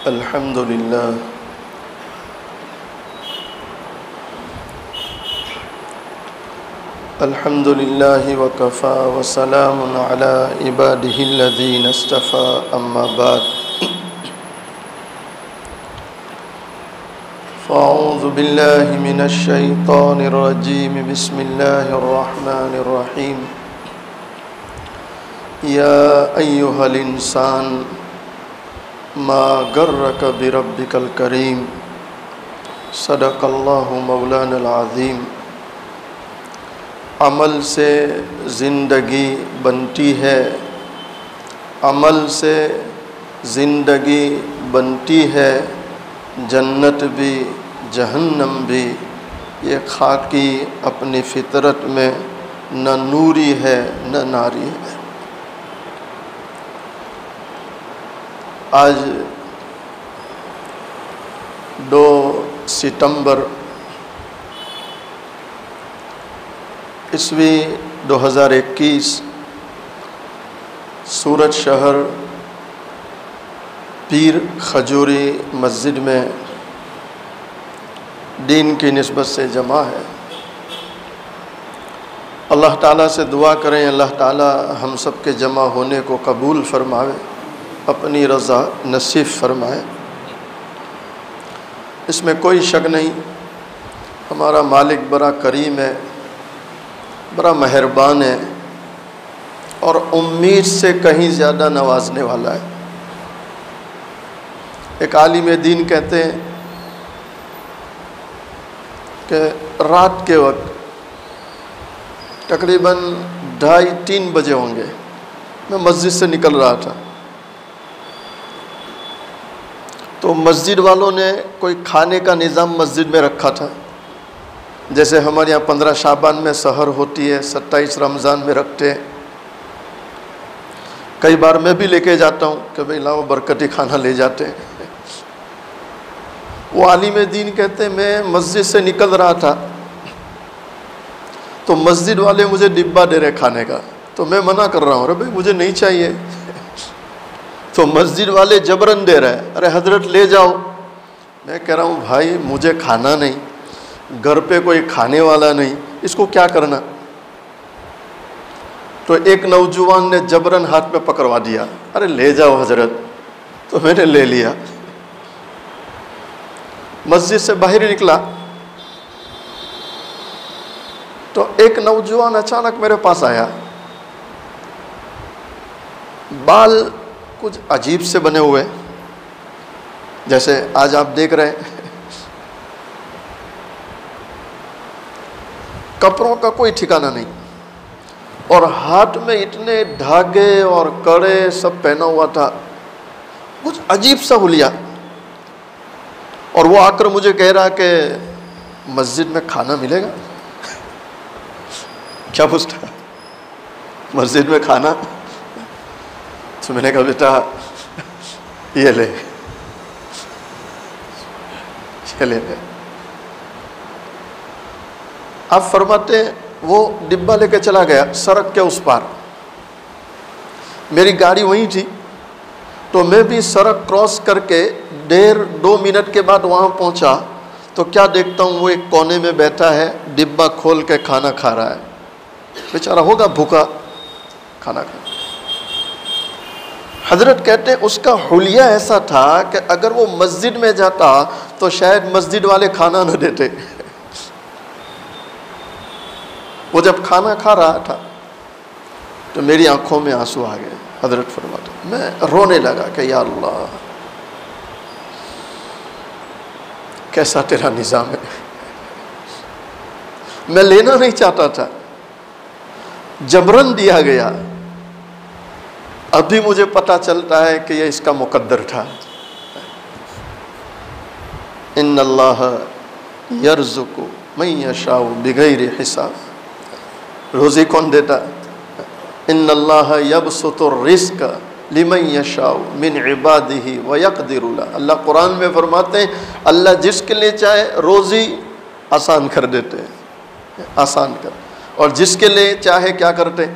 الحمد لله الحمد لله وكفى وسلام على عباده الذين اصطفى أما بعد فأعوذ بالله من الشيطان الرجيم بسم الله الرحمن الرحيم يا أيها الإنسان ما غرك بربك الكريم صدق الله مولانا العظيم عمل سے زندگی بنتی ہے، عمل سے زندگی بنتی ہے، جنت بھی جہنم بھی، یہ خاکی اپنی فطرت میں نہ نوری ہے نہ ناری ہے۔ آج 2 ستمبر عیسوی 2021 سورت شہر پیر کھجوری مسجد میں دین کی نسبت سے جمع ہے۔ اللہ تعالیٰ سے دعا کریں اللہ تعالیٰ ہم سب کے جمع ہونے کو قبول فرمائے، اپنی رضا نصیب فرمائے۔ اس میں کوئی شک نہیں، ہمارا مالک بڑا کریم ہے، بڑا مہربان ہے اور امید سے کہیں زیادہ نوازنے والا ہے۔ ایک عالم دین کہتے ہیں کہ رات کے وقت تقریباً 2:30-3 بجے ہوں گے، میں مسجد سے نکل رہا تھا تو مسجد والوں نے کوئی کھانے کا نظام مسجد میں رکھا تھا، جیسے ہمارے یہاں 15 شعبان میں سحر ہوتی ہے، 27 رمضان میں رکھتے ہیں۔ کئی بار میں بھی لے کے جاتا ہوں کہ بھئی لاؤ برکتی کھانا لے جاتے ہیں۔ وہ عالم دین کہتے ہیں میں مسجد سے نکل رہا تھا تو مسجد والے مجھے ڈبہ دے رہے کھانے کا، تو میں منع کر رہا ہوں، ارے بھئی مجھے نہیں چاہیے، تو مسجد والے جبرن دے رہے ہیں، ارے حضرت لے جاؤ۔ میں کہہ رہا ہوں بھائی مجھے کھانا نہیں، گھر پہ کوئی کھانے والا نہیں، اس کو کیا کرنا؟ تو ایک نوجوان نے جبرن ہاتھ میں پکڑوا دیا، ارے لے جاؤ حضرت، تو میں نے لے لیا۔ مسجد سے باہر نکلا تو ایک نوجوان اچانک میرے پاس آیا، بال کچھ عجیب سے بنے ہوئے، جیسے آج آپ دیکھ رہے ہیں، کپڑوں کا کوئی ٹھکانہ نہیں، اور ہاتھ میں اتنے دھاگے اور کڑے سب پہنا ہوا تھا، کچھ عجیب سا حلیہ۔ اور وہ آ کر مجھے کہہ رہا کہ مسجد میں کھانا ملے گا؟ کیا پوچھتا؟ مسجد میں کھانا؟ تو میں نے کہا بیٹا یہ لے لے۔ آپ فرماتے ہیں وہ ڈبہ لے کے چلا گیا سڑک کے اس پار، میری گاڑی وہیں تھی تو میں بھی سڑک کراس کر کے 1.5-2 منٹ کے بعد وہاں پہنچا تو کیا دیکھتا ہوں وہ ایک کونے میں بیٹھا ہے، ڈبہ کھول کے کھانا کھا رہا ہے، بیچارہ ہوگا بھوکا، کھانا کھا۔ حضرت کہتے ہیں اس کا حلیہ ایسا تھا کہ اگر وہ مسجد میں جاتا تو شاید مسجد والے کھانا نہ دیتے۔ وہ جب کھانا کھا رہا تھا تو میری آنکھوں میں آنسو آ گئے۔ حضرت فرماتے میں رونے لگا کہ یا اللہ کیسا تیرا نظام ہے، میں لینا نہیں چاہتا تھا، جبرن دیا گیا، ابھی مجھے پتا چلتا ہے کہ یہ اس کا مقدر تھا۔ ان اللہ یرزق من یشاء بغیر حساب، روزی کون دیتا؟ ان اللہ یبسط الرزق لمن یشاء من عبادہ ویقدر له، اللہ قرآن میں فرماتے ہیں اللہ جس کے لیے چاہے روزی آسان کر دیتے ہیں، آسان کر، اور جس کے لیے چاہے کیا کرتے؟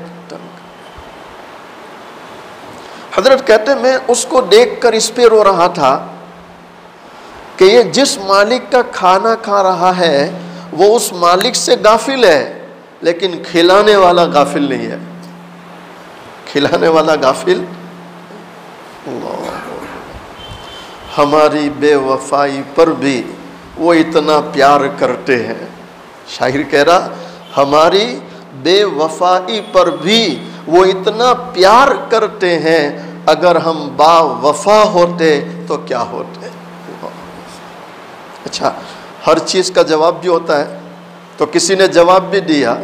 حضرت کہتے میں اس کو دیکھ کر اس پہ رو رہا تھا کہ یہ جس مالک کا کھانا کھا رہا ہے وہ اس مالک سے غافل ہے، لیکن کھلانے والا غافل نہیں ہے، کھلانے والا غافل۔ اللہ، ہماری بے وفائی پر بھی وہ اتنا پیار کرتے ہیں۔ شاعر کہہ رہا ہماری بے وفائی پر بھی وہ اتنا پیار کرتے ہیں، اگر ہم با وفا ہوتے تو کیا ہوتے۔ اچھا، ہر چیز کا جواب بھی ہوتا ہے، تو کسی نے جواب بھی دیا،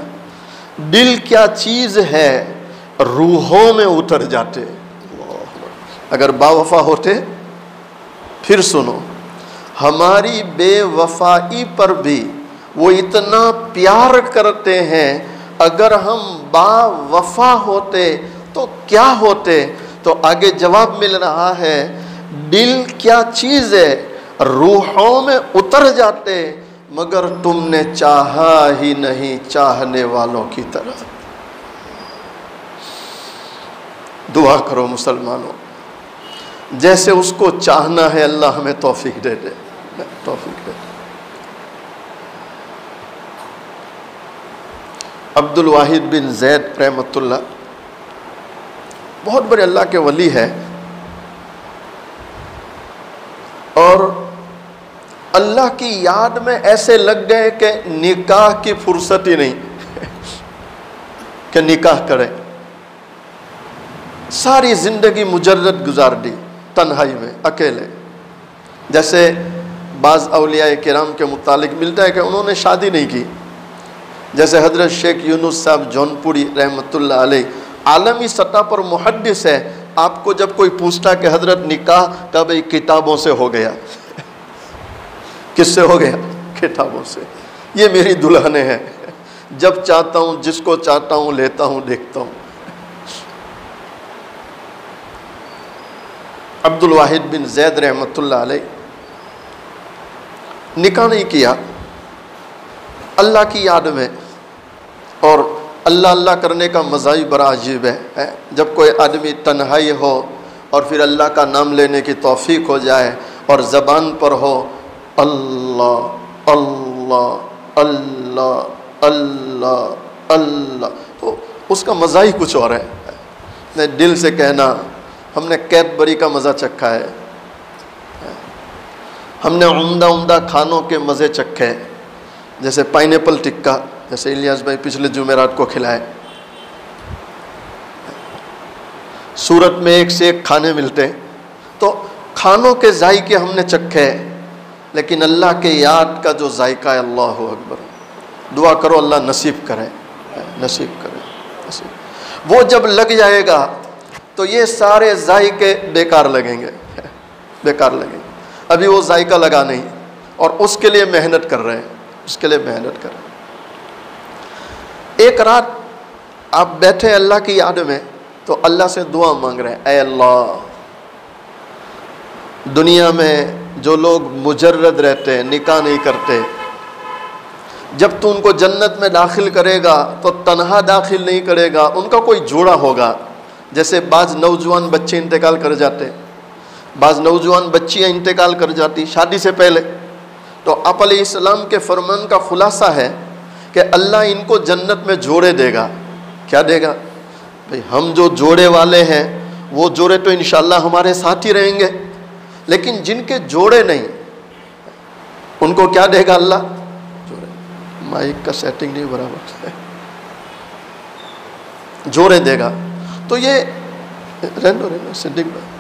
دل کیا چیز ہے روحوں میں اتر جاتے۔ اگر با وفا ہوتے، پھر سنو، ہماری بے وفائی پر بھی وہ اتنا پیار کرتے ہیں، اگر ہم با وفا ہوتے تو کیا ہوتے۔ تو آگے جواب مل رہا ہے، دل کیا چیز ہے روحوں میں اتر جاتے، مگر تم نے چاہا ہی نہیں چاہنے والوں کی طرح۔ دعا کرو مسلمانوں، جیسے اس کو چاہنا ہے اللہ ہمیں توفیق دے دے، توفیق دے دے۔ عبد الواحد بن زید رحمۃ اللہ بہت بڑے اللہ کے ولی ہے، اور اللہ کی یاد میں ایسے لگ گئے کہ نکاح کی فرصت ہی نہیں کہ نکاح کرے۔ ساری زندگی مجرد گزار دی، تنہائی میں، اکیلے۔ جیسے بعض اولیاء کرام کے متعلق ملتا ہے کہ انہوں نے شادی نہیں کی، جیسے حضرت شیخ یونس صاحب جون پوری رحمۃ اللہ علیہ، عالمی سطح پر محدث ہے۔ آپ کو جب کوئی پوچھتا کہ حضرت نکاح کا، بھائی کتابوں سے ہو گیا۔ کس سے ہو گیا؟ کتابوں سے۔ یہ میری دلہنیں ہیں، جب چاہتا ہوں جس کو چاہتا ہوں لیتا ہوں، دیکھتا ہوں۔ عبد الواحد بن زید رحمۃ اللہ علیہ نکاح نہیں کیا، اللہ کی یاد میں، اور اللہ اللہ کرنے کا مزہ ہی بڑا عجیب ہے۔ جب کوئی آدمی تنہائی ہو اور پھر اللہ کا نام لینے کی توفیق ہو جائے اور زبان پر ہو اللہ اللہ اللہ اللہ اللہ، تو اس کا مزہ ہی کچھ اور ہے۔ دل سے کہنا، ہم نے کیڈبری کا مزہ چکھا ہے، ہم نے عمدہ عمدہ کھانوں کے مزے چکھے، جیسے پائنیپل ٹکا، جیسے الیاس بھائی پچھلے جمعرات کو کھلائے۔ سورت میں ایک سے ایک کھانے ملتے، تو کھانوں کے ذائقے ہم نے چکھے، لیکن اللہ کے یاد کا جو ذائقہ ہے، اللہ اکبر۔ دعا کرو اللہ نصیب کرے، نصیب کرے، نصیب۔ وہ جب لگ جائے گا تو یہ سارے ذائقے بیکار لگیں گے، بیکار لگیں گے۔ ابھی وہ ذائقہ لگا نہیں، اور اس کے لیے محنت کر رہے ہیں، اس کے لیے محنت کر رہے ہیں۔ ایک رات آپ بیٹھے اللہ کی یاد میں، تو اللہ سے دعا مانگ رہے ہیں، اے اللہ، دنیا میں جو لوگ مجرد رہتے ہیں، نکاح نہیں کرتے، جب تو ان کو جنت میں داخل کرے گا تو تنہا داخل نہیں کرے گا، ان کا کوئی جوڑا ہوگا۔ جیسے بعض نوجوان بچے انتقال کر جاتے، بعض نوجوان بچیاں انتقال کر جاتی شادی سے پہلے، تو آپ علیہ السلام کے فرمان کا خلاصہ ہے کہ اللہ ان کو جنت میں جوڑے دے گا۔ کیا دے گا؟ بھئی ہم جو جوڑے والے ہیں وہ جوڑے تو انشاءاللہ ہمارے ساتھ ہی رہیں گے، لیکن جن کے جوڑے نہیں ان کو کیا دے گا اللہ؟ جوڑے۔ مائک کا سیٹنگ نہیں برابر ہے، جوڑے دے گا۔ تو یہ رہنو صدیق بھائی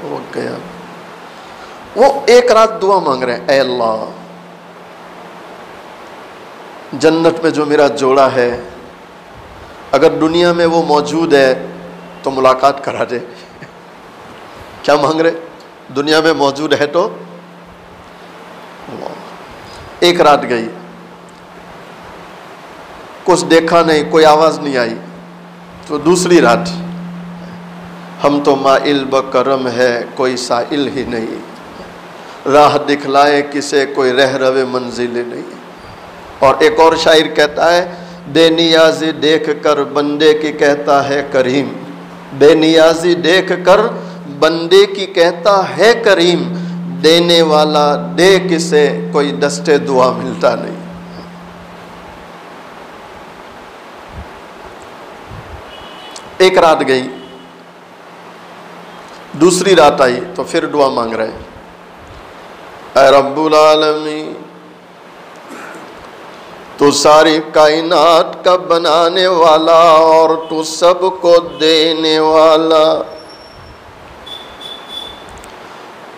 وہ گیا، وہ ایک رات دعا مانگ رہے ہیں، اے اللہ، جنت میں جو میرا جوڑا ہے اگر دنیا میں وہ موجود ہے تو ملاقات کرا دے۔ کیا مانگ رہے؟ دنیا میں موجود ہے تو۔ ایک رات گئی، کچھ دیکھا نہیں، کوئی آواز نہیں آئی، تو دوسری رات، ہم تو مائل بکرم ہے کوئی سائل ہی نہیں، راہ دکھلائے کسے کوئی رہ روے منزل نہیں۔ اور ایک اور شاعر کہتا ہے، بے نیازی دیکھ کر بندے کی کہتا ہے کریم، بے نیازی دیکھ کر بندے کی کہتا ہے کریم، دینے والا دے کسے کوئی دستے دعا ملتا نہیں. ایک رات گئی، دوسری رات آئی تو پھر دعا مانگ رہے ہیں، اے رب العالمین تو ساری کائنات کا بنانے والا اور تو سب کو دینے والا،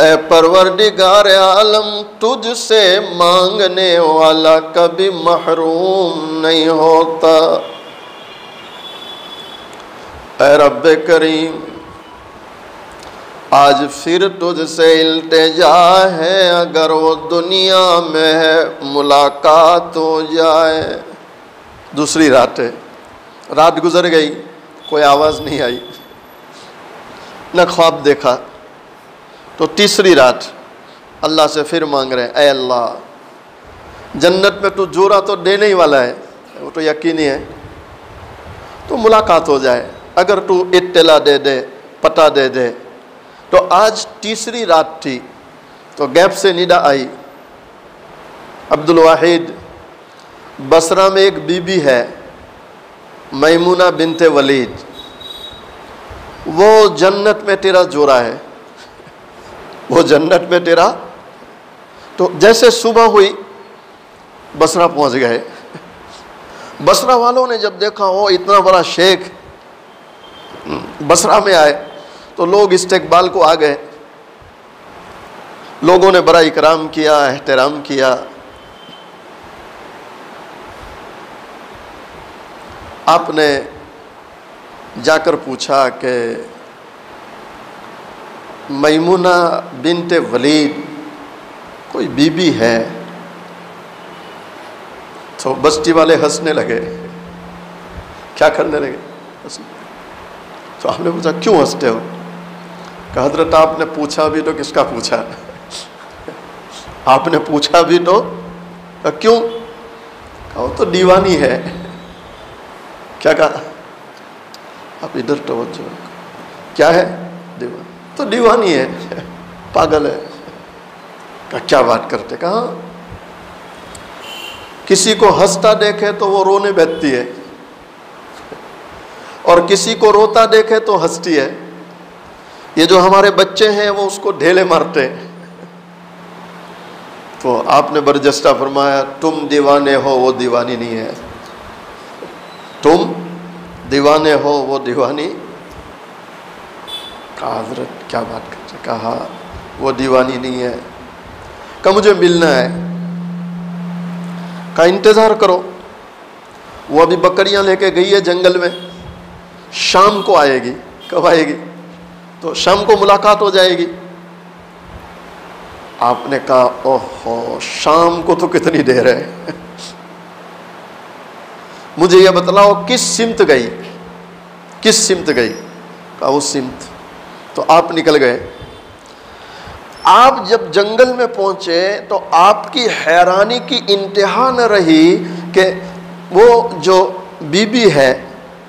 اے پروردگار عالم تجھ سے مانگنے والا کبھی محروم نہیں ہوتا. اے رب کریم آج پھر تجھ سے التجا ہے، اگر وہ دنیا میں ہے ملاقات ہو جائے. دوسری رات ہے، رات گزر گئی، کوئی آواز نہیں آئی، نہ خواب دیکھا. تو تیسری رات اللہ سے پھر مانگ رہے ہیں، اے اللہ جنت میں تو جورا تو دینے ہی والا ہے، وہ تو یقینی ہے، تو ملاقات ہو جائے، اگر تو اطلاع دے دے، پتہ دے دے. تو آج تیسری رات تھی تو گیپ سے ندا آئی، عبد الواحد بصرہ میں ایک بی بی ہے میمونہ بنت ولید، وہ جنت میں تیرا جورا ہے، وہ جنت میں تیرا. تو جیسے صبح ہوئی بصرہ پہنچ گئے. بصرہ والوں نے جب دیکھا وہ اتنا بڑا شیخ بصرہ میں آئے تو لوگ استقبال کو آ گئے، لوگوں نے بڑا اکرام کیا، احترام کیا. آپ نے جا کر پوچھا کہ میمونہ بنت ولید کوئی بی بی ہے؟ تو بستی والے ہنسنے لگے. کیا کرنے لگے؟ تو آپ نے پوچھا کیوں ہنستے ہو؟ کہ حضرت آپ نے پوچھا بھی تو کس کا پوچھا؟ آپ نے پوچھا بھی تو کیوں؟ کہا وہ تو دیوانی ہے. کیا کہا؟ آپ ادھر توجہ، کیا ہے؟ دیوانی. تو دیوانی ہے، پاگل ہے. کہا کیا بات کرتے؟ کہا کسی کو ہنستا دیکھے تو وہ رونے بیٹھتی ہے، اور کسی کو روتا دیکھے تو ہنستی ہے. یہ جو ہمارے بچے ہیں وہ اس کو ڈھیلے مارتے. تو آپ نے برجستہ فرمایا تم دیوانے ہو وہ دیوانی نہیں ہے، تم دیوانے ہو وہ دیوانی. کہا حضرت کیا بات کرتے؟ کہا وہ دیوانی نہیں ہے. کہا مجھے ملنا ہے. کہا انتظار کرو، وہ ابھی بکریاں لے کے گئی ہے جنگل میں، شام کو آئے گی. کب آئے گی؟ تو شام کو ملاقات ہو جائے گی. آپ نے کہا اوہو شام کو تو کتنی دیر ہے، مجھے یہ بتلاؤ کس سمت گئی، کس سمت گئی؟ کہا وہ سمت. تو آپ نکل گئے. آپ جب جنگل میں پہنچے تو آپ کی حیرانی کی انتہا نہ رہی کہ وہ جو بی بی ہے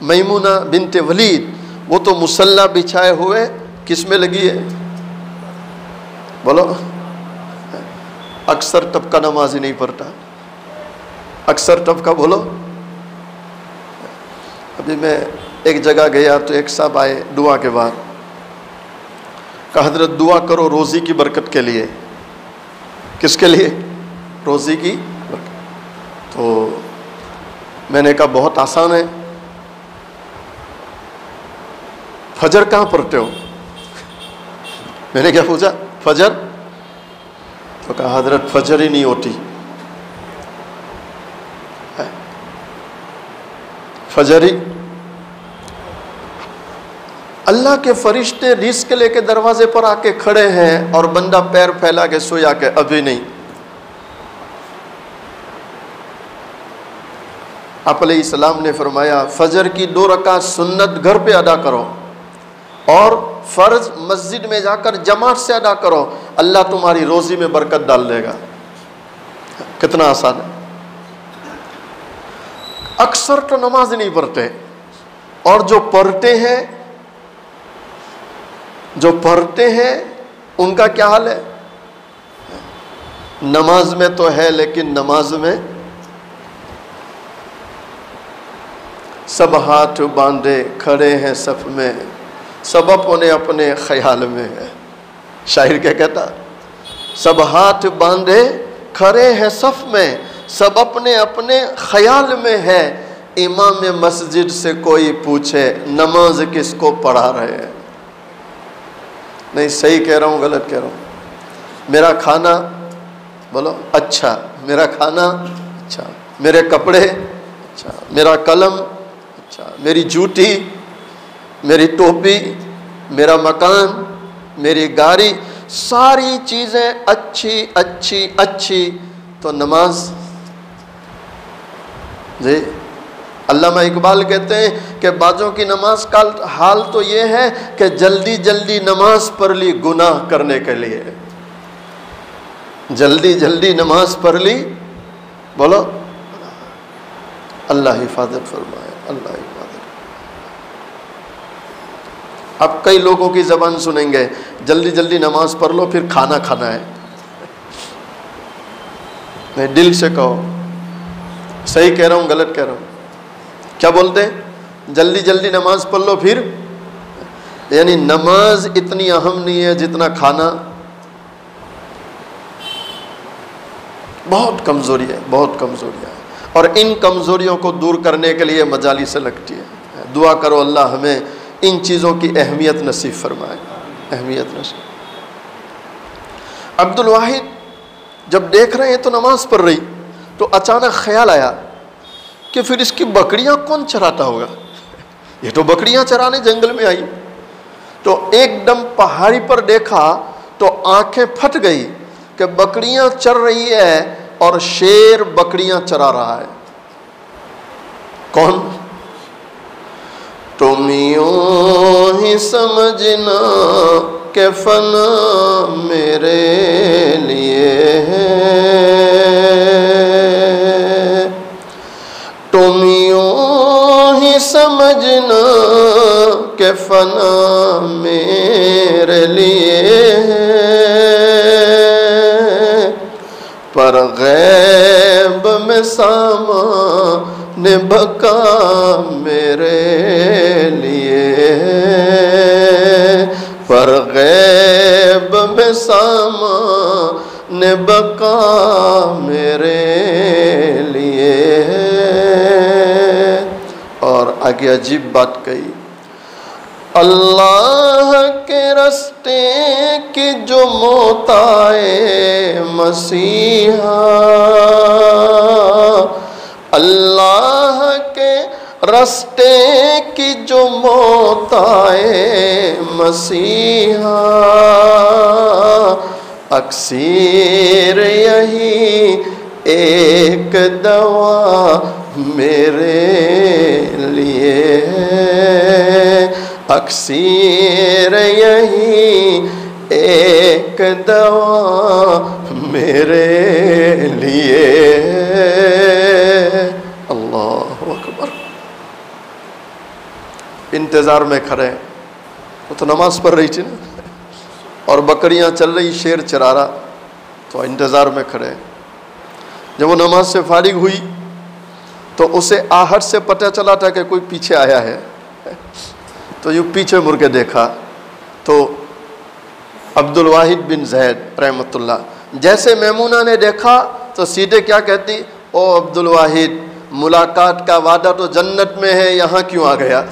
میمونہ بنت ولید، وہ تو مصلی بچھائے ہوئے کس میں لگی ہے؟ بولو. اکثر طبقہ نماز ہی نہیں پڑھتا، اکثر طبقہ بولو. ابھی میں ایک جگہ گیا تو ایک صاحب آئے دعا کے بعد، کہا حضرت دعا کرو روزی کی برکت کے لیے. کس کے لیے؟ روزی کی برکت. تو میں نے کہا بہت آسان ہے، فجر کہاں پڑھتے ہو؟ میں نے کیا پوچھا؟ فجر. تو کہا حضرت فجر ہی نہیں ہوتی. فجر ہی. اللہ کے فرشتے رزق لے کے دروازے پر آ کے کھڑے ہیں اور بندہ پیر پھیلا کے سویا کہ ابھی نہیں. آپ علیہ السلام نے فرمایا فجر کی 2 رکعت سنت گھر پہ ادا کرو اور فرض مسجد میں جا کر جماعت سے ادا کرو، اللہ تمہاری روزی میں برکت ڈال دے گا. کتنا آسان ہے. اکثر تو نماز نہیں پڑھتے، اور جو پڑھتے ہیں ان کا کیا حال ہے؟ نماز میں تو ہے لیکن نماز میں سب ہاتھ باندھے کھڑے ہیں صف میں، سب اپنے اپنے خیال میں ہے۔ شاعر کیا کہتا؟ سب ہاتھ باندھے کھڑے ہیں صف میں، سب اپنے اپنے خیال میں ہے۔ امام مسجد سے کوئی پوچھے نماز کس کو پڑھا رہے ہیں؟ نہیں صحیح کہہ رہا ہوں غلط کہہ رہا ہوں؟ میرا کھانا بولو اچھا، میرا کھانا اچھا، میرے کپڑے اچھا، میرا قلم اچھا، میری جوتی، میری ٹوپی، میرا مکان، میری گاڑی، ساری چیزیں اچھی اچھی اچھی، تو نماز؟ جی علامہ اقبال کہتے ہیں کہ بعضوں کی نماز کا حال تو یہ ہے کہ جلدی جلدی نماز پڑھ لی گناہ کرنے کے لیے، جلدی جلدی نماز پڑھ لی، بولو اللہ حفاظت فرمائے، اللہ حفاظت۔ اب کئی لوگوں کی زبان سنیں گے جلدی جلدی نماز پڑھ لو پھر کھانا کھانا ہے۔ میں دل سے کہو صحیح کہہ رہا ہوں غلط کہہ رہا ہوں؟ کیا بولتے ہیں؟ جلدی جلدی نماز پڑھ لو پھر، یعنی نماز اتنی اہم نہیں ہے جتنا کھانا۔ بہت کمزوری ہے، بہت کمزوریاں ہیں، اور ان کمزوریوں کو دور کرنے کے لیے مجالس سے لگتی ہے۔ دعا کرو اللہ ہمیں ان چیزوں کی اہمیت نصیب فرمائے، اہمیت نصیب۔ عبد الواحد جب دیکھ رہے ہیں تو نماز پڑھ رہی، تو اچانک خیال آیا کہ پھر اس کی بکریاں کون چراتا ہوگا؟ یہ تو بکریاں چرانے جنگل میں آئی۔ تو ایک دم پہاڑی پر دیکھا تو آنکھیں پھٹ گئی کہ بکریاں چر رہی ہے اور شیر بکریاں چرا رہا ہے۔ کون؟ تم یوں ہی سمجھنا کہ فنا میرے لیے ہے، تم یوں ہی سمجھنا کہ فنا میرے لیے ہے، پر غیب میں سامان بقا میرے لیے ہے، پر غیب میں سامان بقا میرے لیے ہے۔ اور آگے عجیب بات کہی، اللہ کے راستے کی جو موت آئے مسیحا، اللہ کے راستے کی جو موت آئے مسیحا، اکثر یہی ایک دوا میرے لیے ہے، اکثر یہی ایک دوا میرے لیے ہے۔ اللہ اکبر۔ انتظار میں کھڑے، وہ تو نماز پڑھ رہی تھی نا، اور بکریاں چل رہی، شیر چرا رہا، تو انتظار میں کھڑے۔ جب وہ نماز سے فارغ ہوئی تو اسے آہٹ سے پتہ چلا تھا کہ کوئی پیچھے آیا ہے، تو یوں پیچھے مڑ کے دیکھا تو عبد الواحد بن زید رحمۃ اللہ، جیسے میمونہ نے دیکھا تو سیدھے کیا کہتی، او عبد الواحد، ملاقات کا وعدہ تو جنت میں ہے، یہاں کیوں آ گیا؟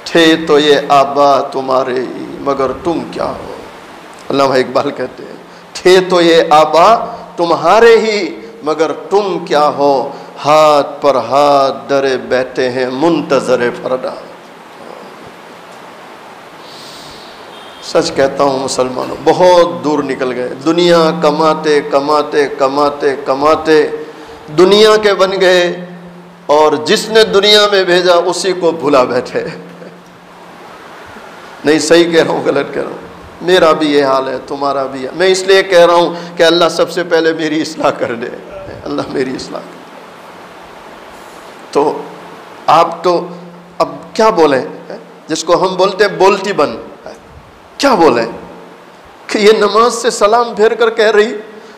تھے تو یہ آبا تمہارے ہی مگر تم کیا ہو۔ علامہ اقبال کہتے ہیں تھے تو یہ آبا تمہارے ہی مگر تم کیا ہو، ہاتھ پر ہاتھ درے بیٹھے ہیں منتظر فردا۔ سچ کہتا ہوں مسلمانوں، بہت دور نکل گئے، دنیا کماتے کماتے کماتے کماتے دنیا کے بن گئے، اور جس نے دنیا میں بھیجا اسی کو بھلا بیٹھے۔ نہیں صحیح کہہ رہا ہوں غلط کہہ رہا ہوں؟ میرا بھی یہ حال ہے، تمہارا بھی ہے۔ میں اس لیے کہہ رہا ہوں کہ اللہ سب سے پہلے میری اصلاح کر دے، اللہ میری اصلاح کر دے۔ تو آپ تو اب کیا بولیں، جس کو ہم بولتے ہیں بولتی بن، کیا بولیں؟ کہ یہ نماز سے سلام پھیر کر کہہ رہی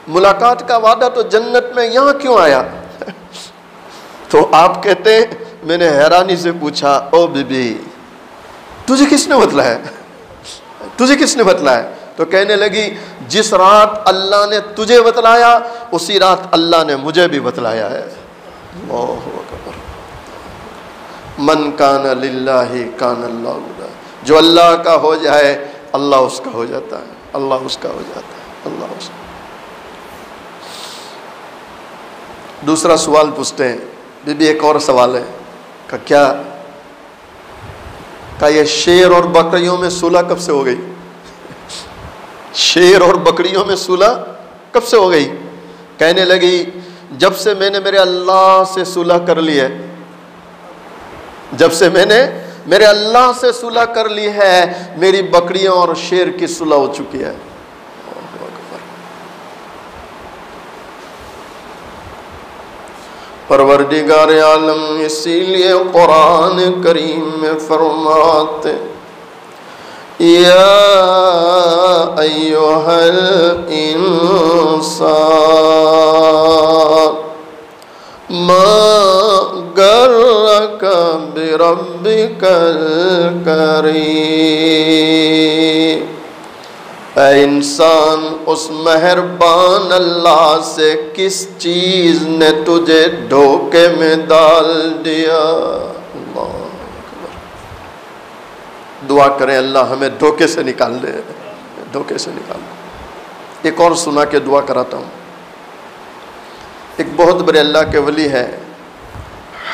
ملاقات کا وعدہ تو جنت میں، یہاں کیوں آیا؟ تو آپ کہتے ہیں میں نے حیرانی سے پوچھا، او بی بی تجھے کس نے بتلایا؟ تجھے کس نے بتلایا؟ تو کہنے لگی جس رات اللہ نے تجھے بتلایا اسی رات اللہ نے مجھے بھی بتلایا ہے۔ اللہ اکبر۔ من کان للہ کان اللہ لہ، جو اللہ کا ہو جائے اللہ اس کا ہو جاتا ہے، اللہ اس کا ہو جاتا ہے، اللہ اس کا۔ دوسرا سوال پوچھتے ہیں، بی بی ایک اور سوال ہے کہ کیا یہ شیر اور بکریوں میں صلح کب سے ہو گئی؟ شیر اور بکریوں میں صلح کب سے ہو گئی؟ کہنے لگی جب سے میں نے میرے اللہ سے صلح کر لی ہے، جب سے میں نے میرے اللہ سے صلح کر لی ہے میری بکریوں اور شیر کی صلح ہو چکی ہے۔ پروردگار عالم اسی لیے قرآن کریم میں فرماتے یا ایھا الانسان ما غرک بربک الکریم، اے انسان اس مہربان اللہ سے کس چیز نے تجھے دھوکے میں ڈال دیا؟ اللہ اکبر۔ دعا کریں اللہ ہمیں دھوکے سے نکال دے، دھوکے سے نکال دے۔ ایک اور سنا کے دعا کراتا ہوں۔ ایک بہت بڑے اللہ کے ولی ہے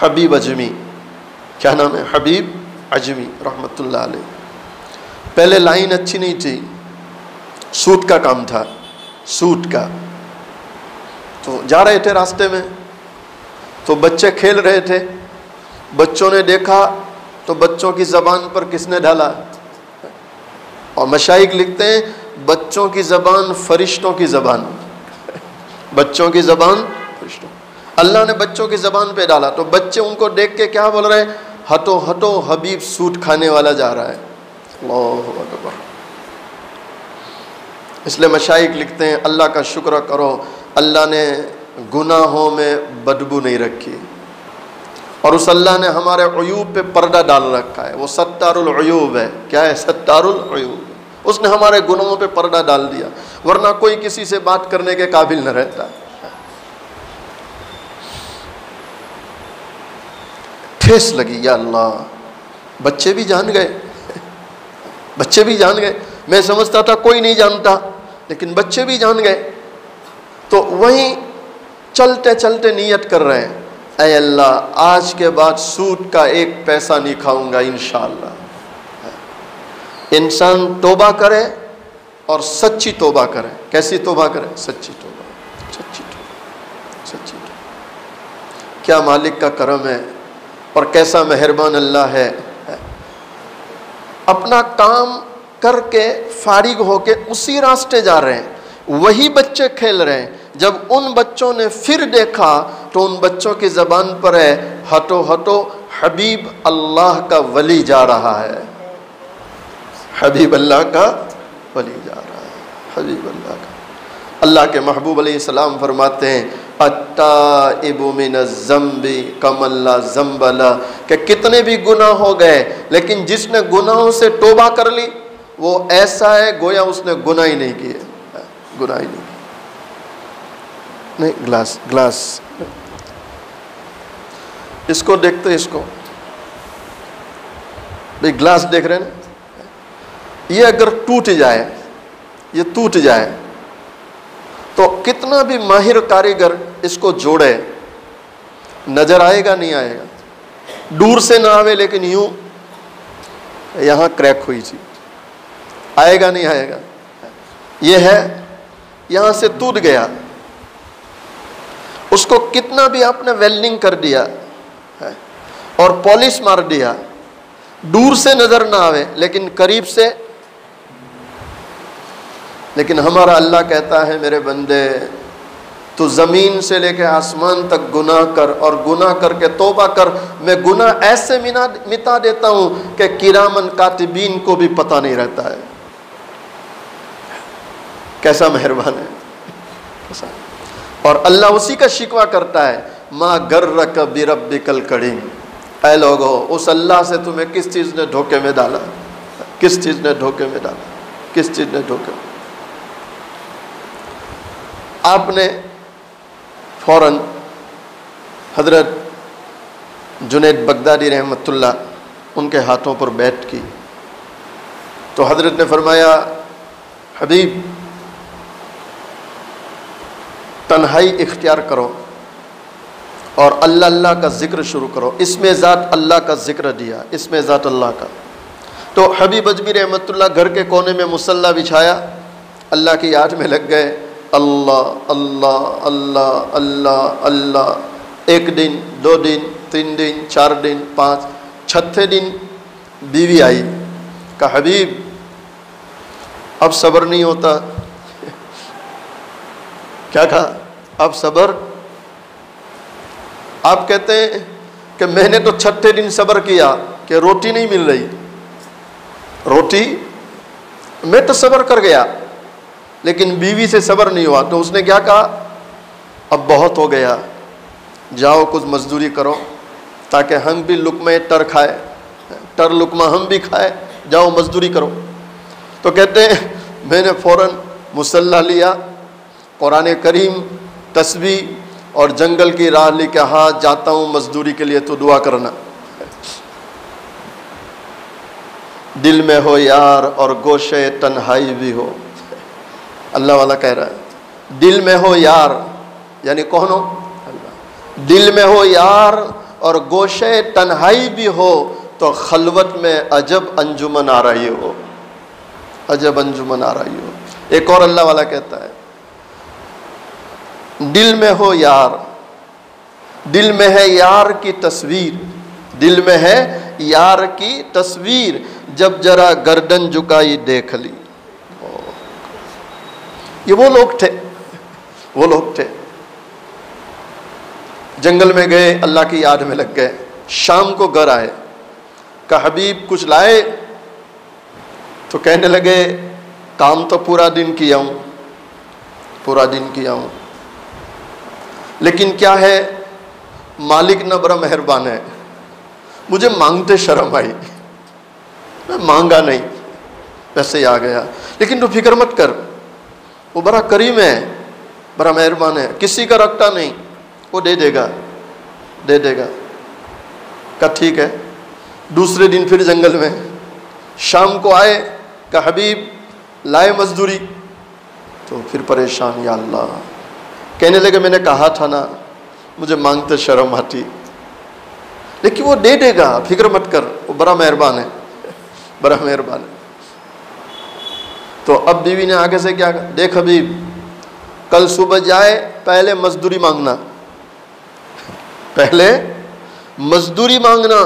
حبیب اجمی، کیا نام ہے؟ حبیب اجمی رحمۃ اللہ علیہ۔ پہلے لائن اچھی نہیں تھی، سوٹ کا کام تھا، سوٹ کا۔ تو جا رہے تھے راستے میں تو بچے کھیل رہے تھے، بچوں نے دیکھا تو بچوں کی زبان پر کس نے ڈالا؟ اور مشائخ لکھتے ہیں بچوں کی زبان فرشتوں کی زبان، بچوں کی زبان فرشتوں، اللہ نے بچوں کی زبان پہ ڈالا۔ تو بچے ان کو دیکھ کے کیا بول رہے ہیں؟ ہٹو ہٹو حبیب سوٹ کھانے والا جا رہا ہے۔ اللہ اکبر۔ اس لیے مشائخ لکھتے ہیں اللہ کا شکر کرو اللہ نے گناہوں میں بدبو نہیں رکھی، اور اس اللہ نے ہمارے عیوب پہ پردہ ڈال رکھا ہے، وہ ستار العیوب ہے۔ کیا ہے؟ ستار العیوب۔ اس نے ہمارے گناہوں پہ پردہ ڈال دیا، ورنہ کوئی کسی سے بات کرنے کے قابل نہ رہتا۔ ٹھیس لگی، یا اللہ بچے بھی جان گئے، بچے بھی جان گئے۔ میں سمجھتا تھا کوئی نہیں جانتا، لیکن بچے بھی جان گئے۔ تو وہیں چلتے چلتے نیت کر رہے ہیں، اے اللہ آج کے بعد سود کا ایک پیسہ نہیں کھاؤں گا انشاءاللہ۔ انسان توبہ کرے اور سچی توبہ کرے۔ کیسی توبہ کرے؟ سچی توبہ، سچی توبہ، سچی توبہ۔ کیا مالک کا کرم ہے اور کیسا مہربان اللہ ہے۔ اپنا کام کر کے فارغ ہو کے اسی راستے جا رہے ہیں، وہی بچے کھیل رہے ہیں۔ جب ان بچوں نے پھر دیکھا تو ان بچوں کی زبان پر ہے ہٹو ہٹو حبیب اللہ کا ولی جا رہا ہے، حبیب اللہ کا ولی جا رہا ہے، حبیب اللہ کا۔ اللہ کے محبوب علیہ السلام فرماتے ہیں التائب من الذنب کمن لا ذنب لہ، کہ کتنے بھی گناہ ہو گئے لیکن جس نے گناہوں سے توبہ کر لی وہ ایسا ہے گویا اس نے گناہ ہی نہیں کیے، گناہ ہی نہیں کیے۔ نہیں، گلاس گلاس اس کو دیکھتے، اس کو بھئی گلاس دیکھ رہے ہیں نا، یہ اگر ٹوٹ جائے، یہ ٹوٹ جائے تو کتنا بھی ماہر کاریگر اس کو جوڑے نظر آئے گا نہیں آئے گا، دور سے نہ آوے لیکن یوں یہاں کریک ہوئی تھی، آئے گا نہیں آئے گا۔ یہ ہے یہاں سے ٹوٹ گیا، اس کو کتنا بھی آپ نے ویلڈنگ کر دیا اور پالش مار دیا، دور سے نظر نہ آوے لیکن قریب سے۔ لیکن ہمارا اللہ کہتا ہے میرے بندے تو زمین سے لے کے آسمان تک گناہ کر اور گناہ کر کے توبہ کر، میں گناہ ایسے مٹا دیتا ہوں کہ کرامن کاتبین کو بھی پتہ نہیں رہتا ہے۔ کیسا مہربان ہے، کیسا۔ اور اللہ اسی کا شکوہ کرتا ہے، ما غرک بربک الکریم، اے لوگو اس اللہ سے تمہیں کس چیز نے دھوکے میں ڈالا، کس چیز نے دھوکے میں ڈالا، کس چیز نے دھوکے میں۔ آپ نے فوراً حضرت جنید بغدادی رحمۃ اللہ ان کے ہاتھوں پر بیعت کی تو حضرت نے فرمایا، حبیب تنہائی اختیار کرو اور اللہ اللہ کا ذکر شروع کرو، اس میں ذات اللہ کا ذکر دیا، اس میں ذات اللہ کا۔ تو حبیب اجمی رحمۃ اللہ گھر کے کونے میں مصلی بچھایا، اللہ کی یاد میں لگ گئے، اللہ اللہ اللہ اللہ اللہ۔ ایک دن، 2 دن، 3 دن، 4 دن، 5، چھٹے دن بیوی آئی، کہا حبیب اب صبر نہیں ہوتا۔ کیا کہا؟ اب صبر؟ آپ کہتے ہیں کہ میں نے تو چھٹے دن صبر کیا کہ روٹی نہیں مل رہی، روٹی میں تو صبر کر گیا لیکن بیوی سے صبر نہیں ہوا۔ تو اس نے کیا کہا؟ اب بہت ہو گیا، جاؤ کچھ مزدوری کرو تاکہ ہم بھی لقمہ ٹر کھائے، ٹر لقمہ ہم بھی کھائے، جاؤ مزدوری کرو۔ تو کہتے ہیں میں نے فوراً مصلی لیا، قرآن کریم، تسبیح اور جنگل کی راہ لی کہ ہاں جاتا ہوں مزدوری کے لیے، تو دعا کرنا۔ دل میں ہو یار اور گوشے تنہائی بھی ہو، اللہ والا کہہ رہا ہے دل میں ہو یار، یعنی کون ہو؟ اللہ۔ دل میں ہو یار اور گوشے تنہائی بھی ہو تو خلوت میں عجب انجمن آ رہی ہو، عجب انجمن آ رہی ہو۔ ایک اور اللہ والا کہتا ہے دل میں ہو یار، دل میں ہے یار کی تصویر، دل میں ہے یار کی تصویر، جب ذرا گردن جھکائی دیکھ لی۔ یہ وہ لوگ تھے، وہ لوگ تھے جنگل میں گئے، اللہ کی یاد میں لگ گئے، شام کو گھر آئے، کہا حبیب کچھ لائے؟ تو کہنے لگے کام تو پورا دن کیا ہوں، پورا دن کیا ہوں، لیکن کیا ہے مالک نہ بڑا مہربان ہے، مجھے مانگتے شرم آئی، میں مانگا نہیں، ویسے ہی آ گیا، لیکن تو فکر مت کر، وہ بڑا کریم ہے، بڑا مہربان ہے، کسی کا رکھتا نہیں، وہ دے دے گا، دے دے گا۔ کہا ٹھیک ہے۔ دوسرے دن پھر جنگل میں، شام کو آئے، کہا حبیب لائے مزدوری؟ تو پھر پریشان، یا اللہ، کہنے لگے میں نے کہا تھا نا مجھے مانگتے شرم آتی، لیکن وہ دے دے گا، فکر مت کر، وہ بڑا مہربان ہے، بڑا مہربان ہے۔ تو اب بیوی نے آگے سے کیا کہا، دیکھ حبیب کل صبح جائے پہلے مزدوری مانگنا، پہلے مزدوری مانگنا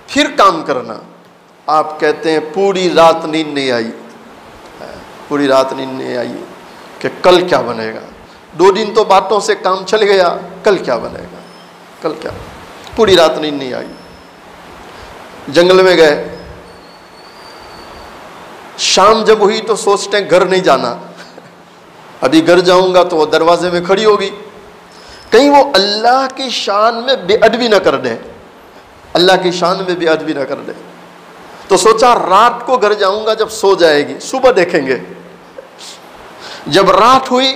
پھر کام کرنا۔ آپ کہتے ہیں پوری رات نیند نہیں آئی، پوری رات نیند نہیں آئی کہ کل کیا بنے گا، 2 دن تو باتوں سے کام چل گیا، کل کیا بنے گا، کل کیا، پوری رات نیند نہیں آئی۔ جنگل میں گئے، شام جب ہوئی تو سوچتے ہیں گھر نہیں جانا، ابھی گھر جاؤں گا تو وہ دروازے میں کھڑی ہوگی، کہیں وہ اللہ کی شان میں بے ادبی نہ کر دے، اللہ کی شان میں بے ادبی نہ کر دے۔ تو سوچا رات کو گھر جاؤں گا جب سو جائے گی، صبح دیکھیں گے۔ جب رات ہوئی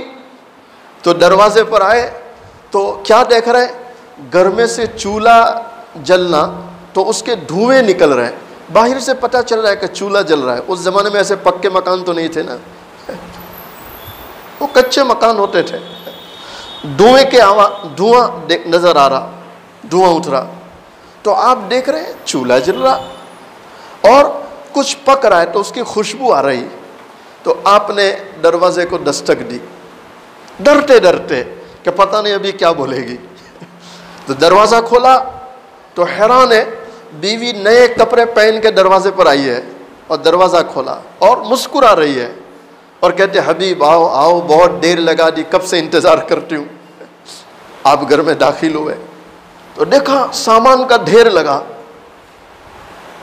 تو دروازے پر آئے تو کیا دیکھ رہے، گھر میں سے چولہا جلنا، تو اس کے دھوئیں نکل رہے ہیں، باہر سے پتہ چل رہا ہے کہ چولہا جل رہا ہے۔ اس زمانے میں ایسے پکے مکان تو نہیں تھے نا، وہ کچے مکان ہوتے تھے۔ دھوئیں کے دھواں نظر آ رہا، دھواں اٹھ رہا، تو آپ دیکھ رہے ہیں چولہا جل رہا اور کچھ پک رہا ہے تو اس کی خوشبو آ رہی۔ تو آپ نے دروازے کو دستک دی، ڈرتے ڈرتے کہ پتہ نہیں ابھی کیا بولے گی۔ تو دروازہ کھولا تو حیران ہے، بیوی نئے کپڑے پہن کے دروازے پر آئی ہے اور دروازہ کھولا اور مسکرا رہی ہے اور کہتے حبیب آؤ آؤ، بہت دیر لگا دی، کب سے انتظار کرتی ہوں۔ آپ گھر میں داخل ہوئے تو دیکھا سامان کا ڈھیر لگا،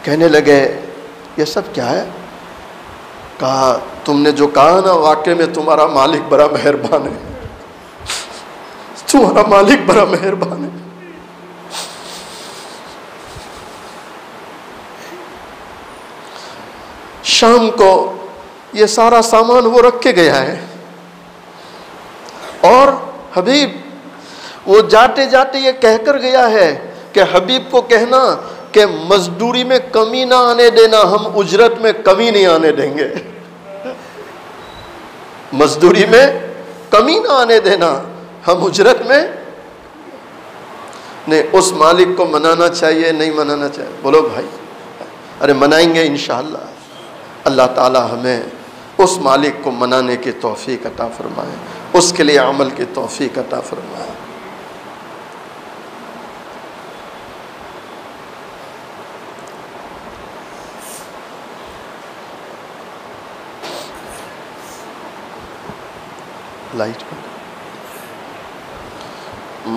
کہنے لگے یہ سب کیا ہے؟ کہا تم نے جو کہا نا واقعے میں تمہارا مالک بڑا مہربان ہے، تمہارا مالک بڑا مہربان ہے۔ شام کو یہ سارا سامان وہ رکھ کے گیا ہے، اور حبیب وہ جاتے جاتے یہ کہہ کر گیا ہے کہ حبیب کو کہنا کہ مزدوری میں کمی نہ آنے دینا، ہم اجرت میں کمی نہیں آنے دیں گے، مزدوری میں کمی نہ آنے دینا، ہم اجرت میں نہیں۔ اس مالک کو منانا چاہیے نہیں منانا چاہیے؟ بولو بھائی، ارے منائیں گے انشاءاللہ۔ اللہ تعالی ہمیں اس مالک کو منانے کی توفیق عطا فرمائے، اس کے لیے عمل کی توفیق عطا فرمائے۔ لائٹ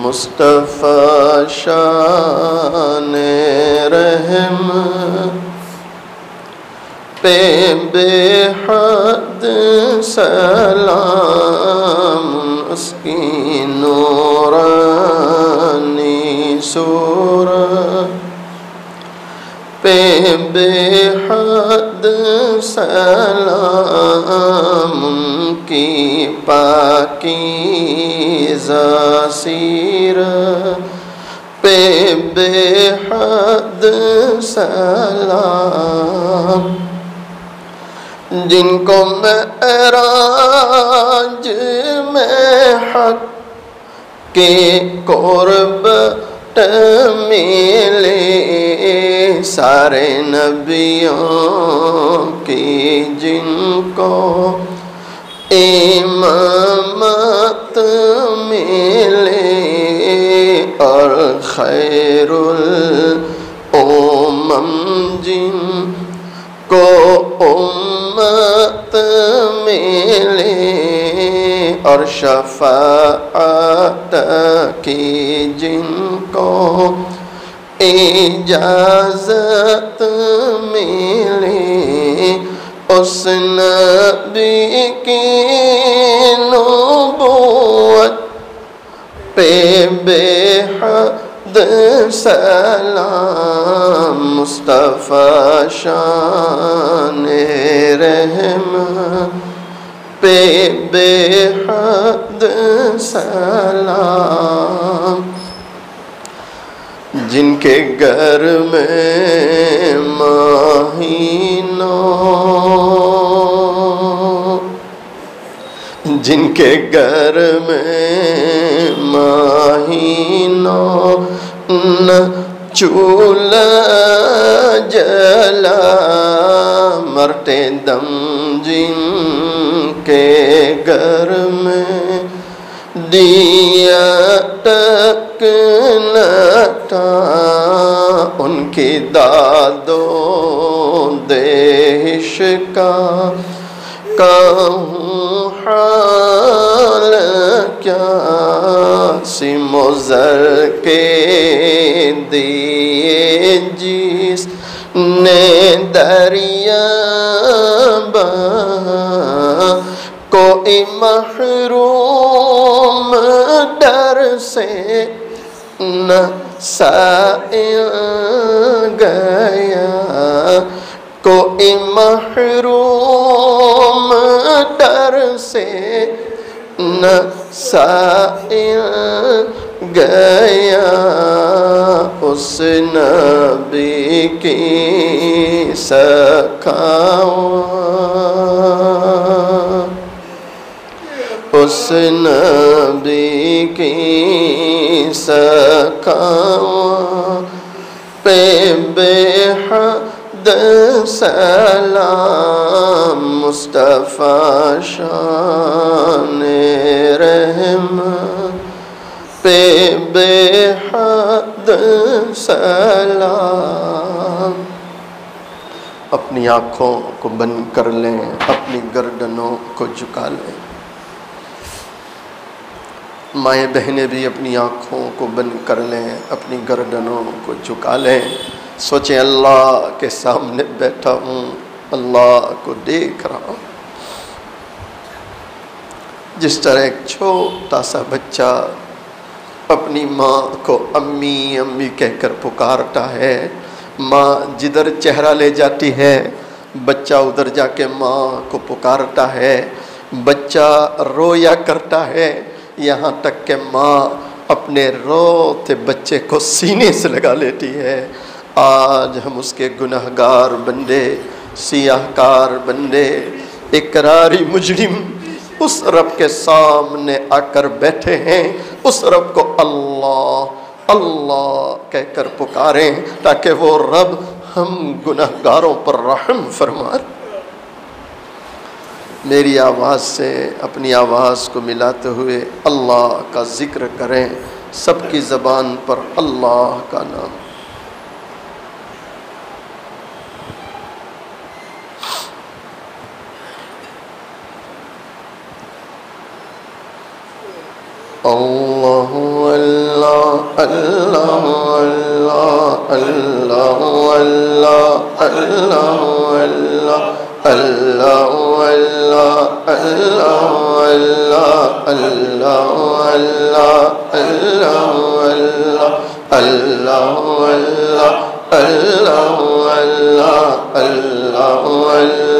مصطفیٰ شان رحم پہ بے حد سلام، اس کی نورانی صورت پہ بے حد سلام، ان کی پاکیزہ سیرت پہ بے حد سلام، جن کو معراج میں حق کے قرب ملے، سارے نبیوں کی جن کو امامت ملے، اور خیر الامم جن کو امت ملے، اور شفاعت کی جن کو اجازت ملے، اس نبی کی نبوت پہ بے حد سلام، مصطفیٰ شان رحم پہ بے حد سلام، جن کے گھر میں مہینوں، جن کے گھر میں مہینوں نہ چولہا جلا، مرتے دم جن کے گھر میں دیا تک نہ تھا، ان کی داد و دہش کا کہوں حال کیا، سیم و زر کے دیے جس نے دریا بہا، کوئی محروم در سے نہ سائل گیا، کوئی محروم در سے نہ سائل گیا، اس نبی کی سخاوت، اس نبی کی سخاوت پہ بے حد سلام، مصطفیٰ شان رحم پہ بے حد سلام۔ اپنی آنکھوں کو بند کر لیں، اپنی گردنوں کو جھکا لیں۔ مائیں بہنیں بھی اپنی آنکھوں کو بند کر لیں، اپنی گردنوں کو جھکا لیں۔ سوچیں اللہ کے سامنے بیٹھا ہوں، اللہ کو دیکھ رہا ہوں، جس طرح ایک چھوٹا سا بچہ اپنی ماں کو امی امی کہہ کر پکارتا ہے، ماں جدھر چہرہ لے جاتی ہے بچہ ادھر جا کے ماں کو پکارتا ہے، بچہ رویا کرتا ہے، یہاں تک کہ ماں اپنے روتے بچے کو سینے سے لگا لیتی ہے۔ آج ہم اس کے گنہگار بندے، سیاہ کار بندے، اقراری مجرم اس رب کے سامنے آ کر بیٹھے ہیں، اس رب کو اللہ اللہ کہہ کر پکاریں تاکہ وہ رب ہم گنہگاروں پر رحم فرمائے۔ میری آواز سے اپنی آواز کو ملاتے ہوئے اللہ کا ذکر کریں، سب کی زبان پر اللہ کا نام۔ اللہ اللہ اللہ اللہ اللہ اللہ اللہ اللہ اللہ اللہ اللہ اللہ اللہ اللہ اللہ اللہ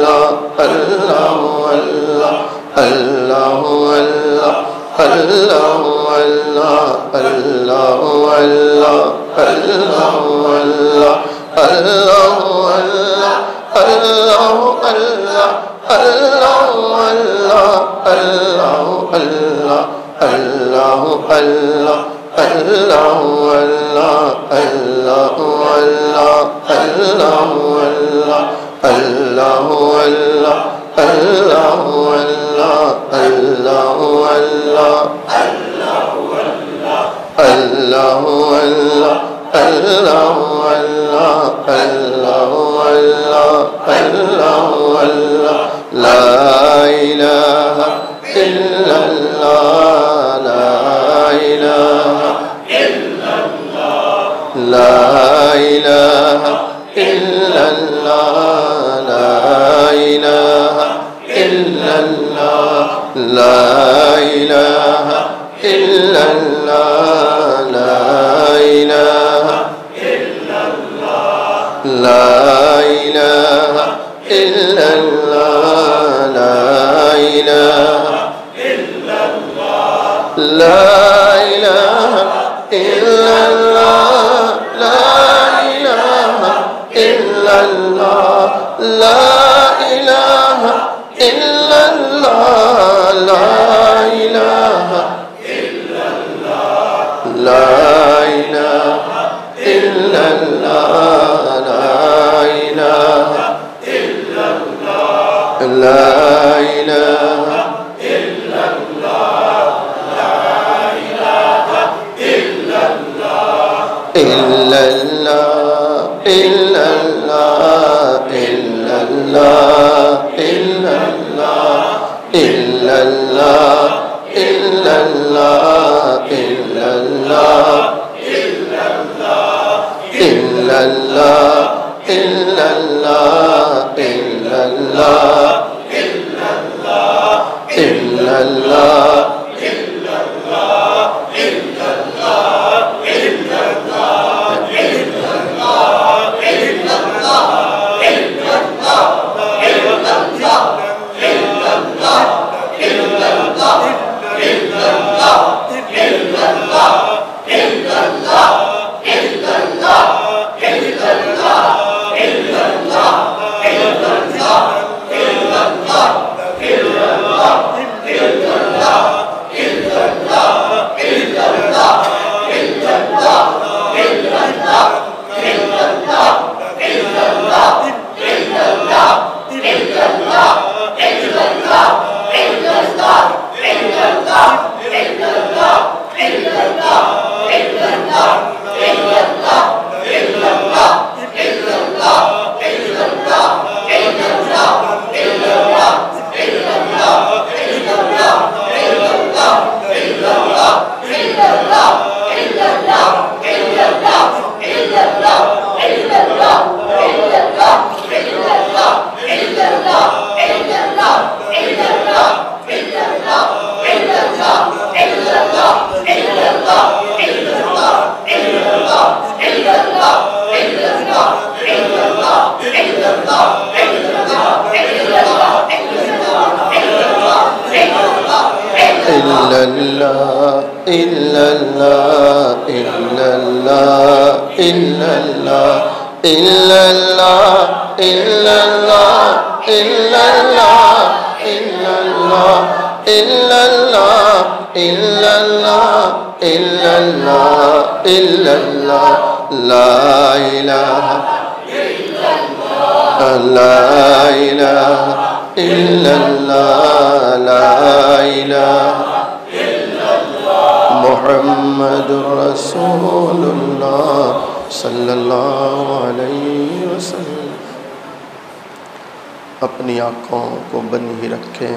إلا الله إلا الله إلا الله إلا الله إلا الله إلا الله إلا الله إلا الله إلا الله إلا الله إلا الله لا إله إلا الله لا إله إلا الله لا إله إلا الله محمد رسول الله صلی اللہ علیہ وسلم۔ اپنی آنکھوں کو بندھی رکھیں،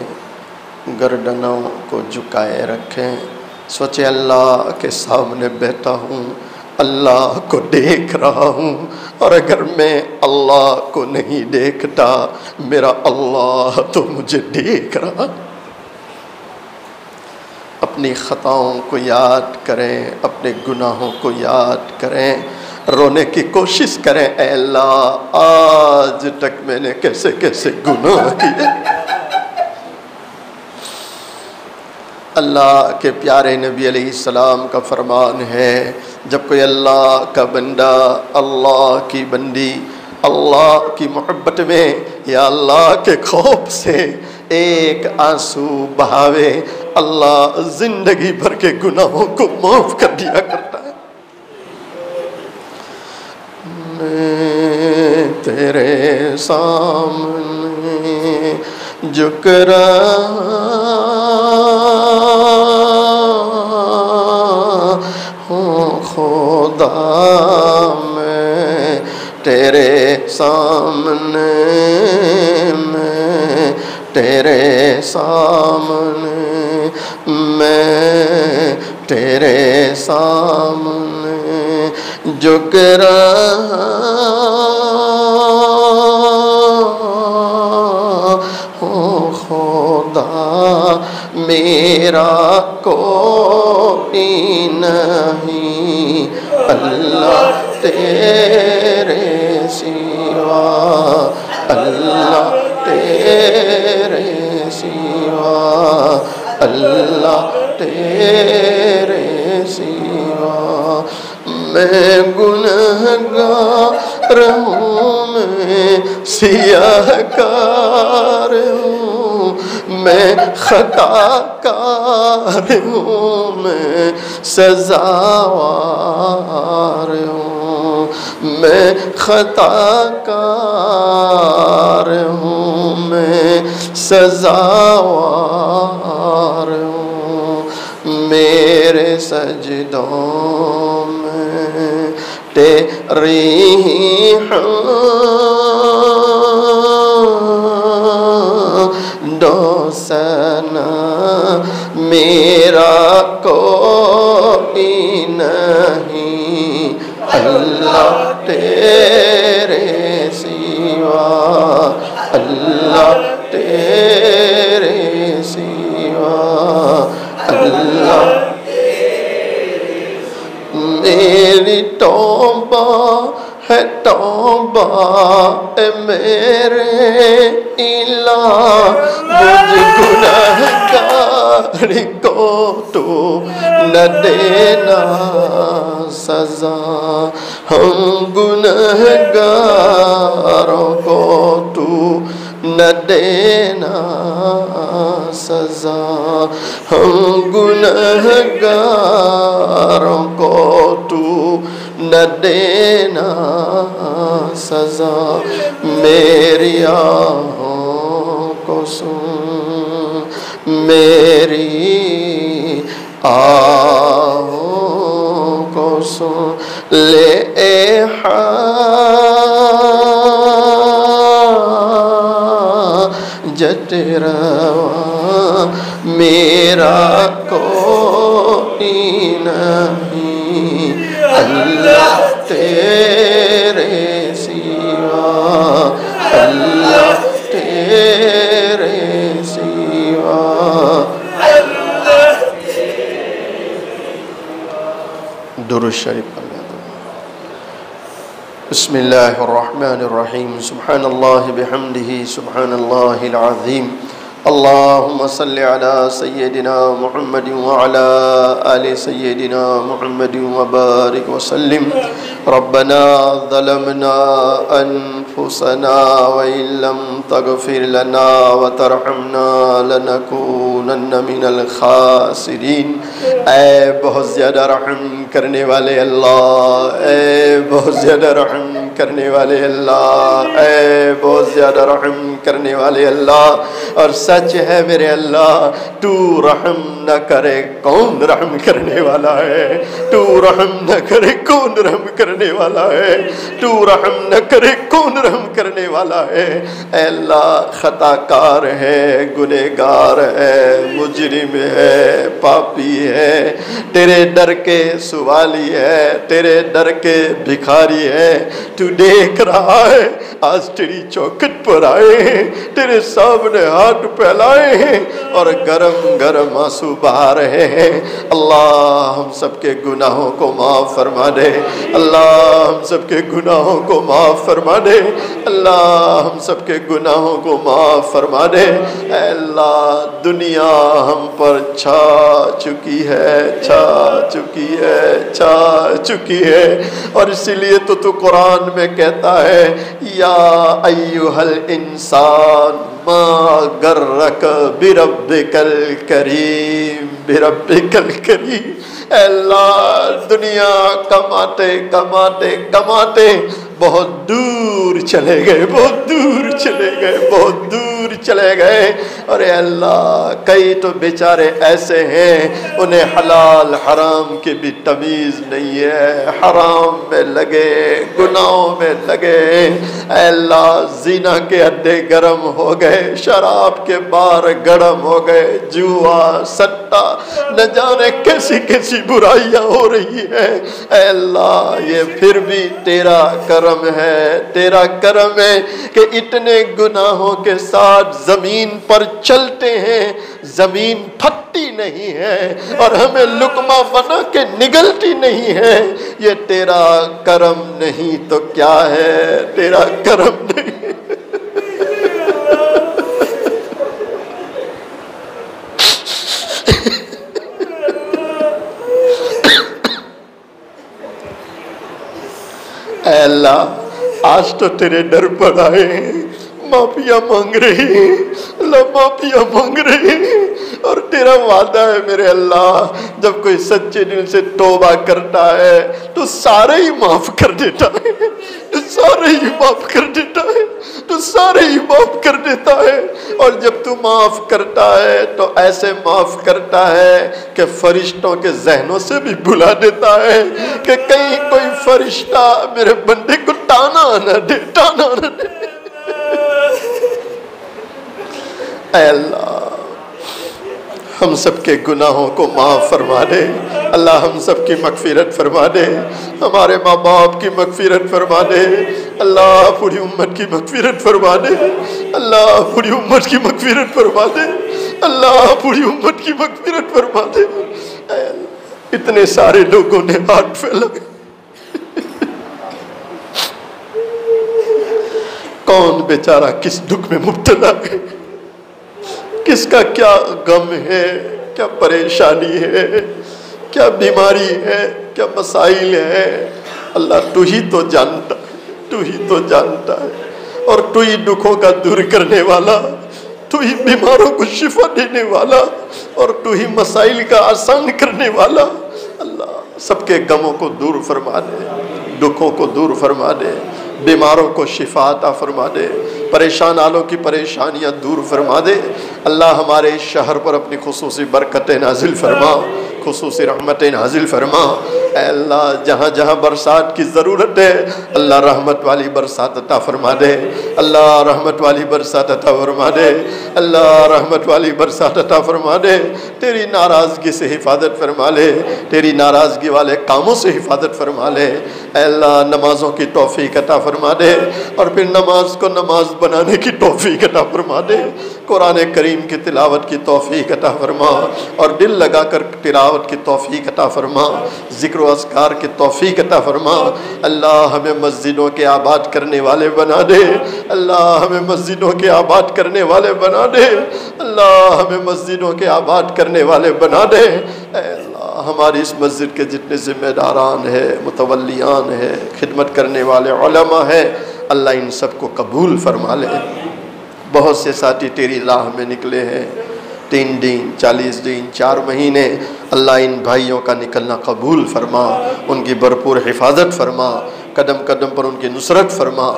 گردنوں کو جھکائے رکھیں، سوچے اللہ کے سامنے بیٹھا ہوں، اللہ کو دیکھ رہا ہوں، اور اگر میں اللہ کو نہیں دیکھتا میرا اللہ تو مجھے دیکھ رہا۔ اپنی خطاؤں کو یاد کریں، اپنے گناہوں کو یاد کریں، رونے کی کوشش کریں، اے اللہ آج تک میں نے کیسے کیسے گناہ کیے۔ اللہ کے پیارے نبی علیہ السلام کا فرمان ہے، جب کوئی اللہ کا بندہ، اللہ کی بندی اللہ کی محبت میں یا اللہ کے خوف سے ایک آنسو بہاوے، اللہ زندگی بھر کے گناہوں کو معاف کر دیا کرتا ہے۔ میں تیرے سامنے جھک رہا ہوں خدا، میں تیرے سامنے، میں تیرے سامنے، میں تیرے سامنے جھک رہا ہوں خدا، میرا کوئی نہیں اللہ تیرے سوا، اللہ تیرے سوا، اللہ تیرے سوا۔ میں گنہگار ہوں، میں سیاہ کار ہوں، میں خطا کار ہوں، میں سزاوار ہوں، میں خطا کار ہوں، میں سزاوار ہوں۔ میرے سجدوں میں تیری حمد و ثنا، میرا کوئی نہیں اللہ تیرے سوا، اللہ تیرے سوا، اللہ میری توبہ ہے توبہ اے میرے الہ، مجھ گنہگار کو تو نہ دینا سزا، ہم گنہگاروں کو تو نہ دینا سزا، ہم گنہگاروں کو تو نہ دینا سزا۔ میری آہوں کو سن، میری آہوں کو سن، لے اے حاجت روا، میرا کوئی نہیں اللہ تیرے سوا، اللہ تیرے سوا۔ درود شریف پڑھ لیں۔ بسم اللہ الرحمن الرحیم، سبحان اللہ بحمدہ، سبحان اللہ العظیم، اللهم صل على سيدنا محمد وعلى آل سيدنا محمد وبارك وسلم. ربنا ظلمنا أنفسنا وإن لم تغفر لنا وترحمنا لنكونن من الخاسرین. اے بہت زیادہ رحم کرنے والے اللہ، اے بہت زیادہ رحم کرنے والے اللہ، اے بہت زیادہ رحم کرنے والے اللہ. اور سچ ہے میرے اللہ، تو رحم نہ کرے کون رحم کرنے والا ہے؟ تو رحم نہ کرے کون رحم کرنے والا ہے؟ تو رحم نہ کرے کون رحم کرنے والا ہے؟ اے اللہ، خطا کار ہے، گنہگار ہے، مجرم ہے، پاپی ہے، تیرے در کے سوالی ہے، تیرے در کے بھکاری ہے. تو دیکھ رہا ہے، آج تیری چوکھٹ پر آئے ہیں، تیرے سامنے ہاتھ پھیلائے ہیں اور گرم گرم آنسو بہا رہے ہیں. اللہ ہم سب کے گناہوں کو معاف فرما دے، اللہ ہم سب کے گناہوں کو معاف فرما دے، اللہ ہم سب کے گناہوں کو معاف فرما دے. اے اللہ، دنیا ہم پر چھا چکی ہے، چھا چکی ہے، چھا چکی ہے. اور اسی لیے تو قرآن میں کہتا ہے، یا ایھا الانسان ما غرک بربک الکریم، بربک الکریم. اے اللہ، دنیا کماتے کماتے کماتے بہت دور چلے گئے، بہت دور چلے گئے، بہت دور چلے گئے. اور اے اللہ، کئی تو بیچارے ایسے ہیں انہیں حلال حرام کی بھی تمیز نہیں ہے، حرام میں لگے، گناہوں میں لگے. اے اللہ، زنا کے اڈے گرم ہو گئے، شراب کے بار گرم ہو گئے، جوا سٹا نہ جانے کیسی کیسی برائیاں ہو رہی ہیں. اے اللہ، یہ پھر بھی تیرا کرم ہے، تیرا کرم ہے کہ اتنے گناہوں کے ساتھ زمین پر چلتے ہیں، زمین پھٹتی نہیں ہے اور ہمیں لقمہ بنا کے نگلتی نہیں ہے. یہ تیرا کرم نہیں تو کیا ہے؟ تیرا کرم نہیں. اے اللہ، آج تو تیرے در پر آئے ہیں، معافیاں مانگ رہے ہیں، اللہ معافیاں مانگ رہے ہیں. اور تیرا وعدہ ہے میرے اللہ، جب کوئی سچے دل سے توبہ کرتا ہے تو سارے ہی معاف کر دیتا ہے، تو سارے ہی معاف کر دیتا ہے، تو سارے ہی معاف کر دیتا ہے. اور جب تو معاف کرتا ہے تو ایسے معاف کرتا ہے کہ فرشتوں کے ذہنوں سے بھی بھلا دیتا ہے کہ کہیں کوئی فرشتہ میرے بندے کو ٹانا نہ دے، ٹانا نہ دے. اے اللہ، ہم سب کے گناہوں کو معاف فرما دے. اللہ ہم سب کی مغفرت فرما دے، ہمارے ماں باپ کی مغفرت فرما دے. اللہ پوری امت کی مغفرت فرما دے، اللہ پوری امت کی مغفرت فرما دے، اللہ پوری امت کی مغفرت فرما دے. اے اللہ، اتنے سارے لوگوں نے ہاتھ پھیلائے، کون بیچارہ کس دکھ میں مبتلا ہے، کس کا کیا غم ہے، کیا پریشانی ہے، کیا بیماری ہے، کیا مسائل ہے. اللہ تو ہی تو جانتا ہے، تو ہی تو جانتا ہے. اور تو ہی دکھوں کا دور کرنے والا، تو ہی بیماروں کو شفا دینے والا، اور تو ہی مسائل کا آسان کرنے والا. اللہ سب کے غموں کو دور فرما دے، دکھوں کو دور فرما دے، بیماروں کو شفا عطا فرما دے، پریشان حالوں کی پریشانیاں دور فرما دے. اللہ ہمارے اس شہر پر اپنی خصوصی برکتیں نازل فرما، خصوصی رحمتیں نازل فرما. اے اللہ، جہاں جہاں برسات کی ضرورت ہے اللہ رحمت والی برسات عطا فرما دے، اللہ رحمت والی برسات عطا فرما دے، اللہ رحمت والی برسات عطا فرما دے. تیری ناراضگی سے حفاظت فرما لے، تیری ناراضگی والے کاموں سے حفاظت فرما لے. اے اللہ، نمازوں کی توفیق عطا فرما دے، اور پھر نماز کو نماز بنانے کی توفیق عطا فرما دے. قرآن کریم کی تلاوت کی توفیق عطا فرما اور دل لگا کر تلاوت کی توفیق عطا فرما، ذکر و اذکار کی توفیق عطا فرما۔ اللہ ہمیں مسجدوں کے آباد کرنے والے بنا دے، اللہ ہمیں مسجدوں کے آباد کرنے والے بنا دے، اللہ ہمیں مسجدوں کے آباد کرنے والے بنا دے۔ اے اللہ ہماری اس مسجد کے جتنے ذمہ داران ہیں، متولیان ہیں، خدمت کرنے والے علماء ہیں، اللہ ان سب کو قبول فرما لے۔ بہت سے ساتھی تیری راہ میں نکلے ہیں، 3 دن 40 دن 4 مہینے، اللہ ان بھائیوں کا نکلنا قبول فرما، ان کی بھرپور حفاظت فرما، قدم قدم پر ان کی نصرت فرما۔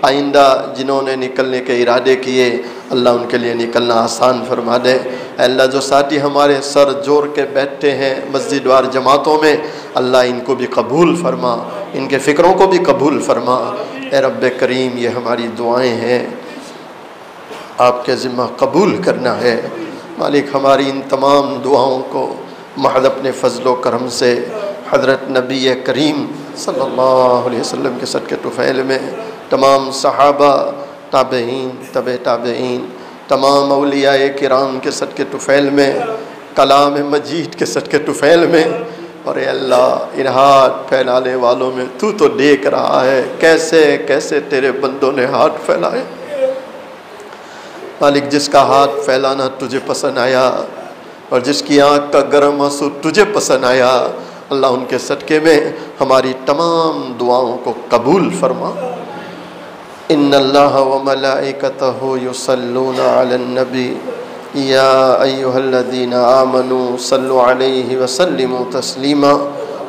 آئندہ جنہوں نے نکلنے کے ارادے کیے اللہ ان کے لیے نکلنا آسان فرما دے۔ اے اللہ جو ساتھی ہمارے سر جوڑ کے بیٹھتے ہیں مسجد وار جماعتوں میں، اللہ ان کو بھی قبول فرما، ان کے فکروں کو بھی قبول فرما۔ اے رب کریم یہ ہماری دعائیں ہیں، آپ کے ذمہ قبول کرنا ہے۔ مالک ہماری ان تمام دعاؤں کو محض اپنے فضل و کرم سے حضرت نبی کریم صلی اللہ علیہ وسلم کے صدقے طفیل میں، تمام صحابہ، تابعین، تبع تابعین، تمام اولیاء کرام کے صدقے طفیل میں، کلام مجید کے صدقے طفیل میں، اور اے اللہ ان ہاتھ پھیلانے والوں میں تو دیکھ رہا ہے کیسے کیسے تیرے بندوں نے ہاتھ پھیلائے۔ مالک جس کا ہاتھ پھیلانا تجھے پسند آیا اور جس کی آنکھ کا گرم آنسو تجھے پسند آیا، اللہ ان کے صدقے میں ہماری تمام دعاؤں کو قبول فرما۔ ان اللہ و ملائکتہ یصلون علی النبی یا ایہا الذین آمنوا صلوا علیہ وسلموا تسلیما۔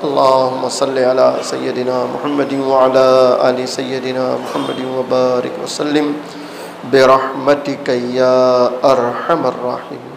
اللہم صلی علی سیدنا محمد وعلی آل سیدنا محمد وبارک وسلم برحمتک یا ارحم الراحمین۔